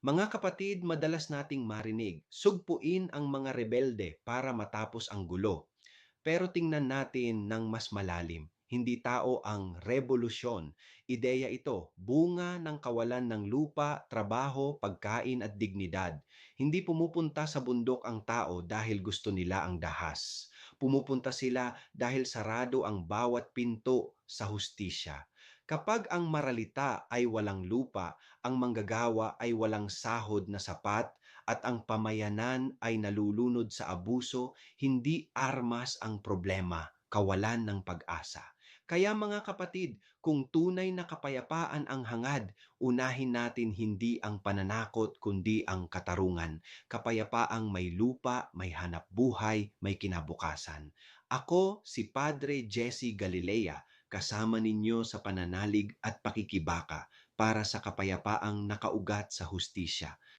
Mga kapatid, madalas nating marinig, sugpuin ang mga rebelde para matapos ang gulo. Pero tingnan natin ng mas malalim. Hindi tao ang revolusyon. Ideya ito, bunga ng kawalan ng lupa, trabaho, pagkain at dignidad. Hindi pumupunta sa bundok ang tao dahil gusto nila ang dahas. Pumupunta sila dahil sarado ang bawat pinto sa hustisya. Kapag ang maralita ay walang lupa, ang manggagawa ay walang sahod na sapat, at ang pamayanan ay nalulunod sa abuso, hindi armas ang problema, kawalan ng pag-asa. Kaya mga kapatid, kung tunay na kapayapaan ang hangad, unahin natin hindi ang pananakot kundi ang katarungan. Kapayapaang may lupa, may hanap buhay, may kinabukasan. Ako si Padre Jesse Galilea, kasama ninyo sa pananalig at pakikibaka para sa kapayapaang nakaugat sa hustisya.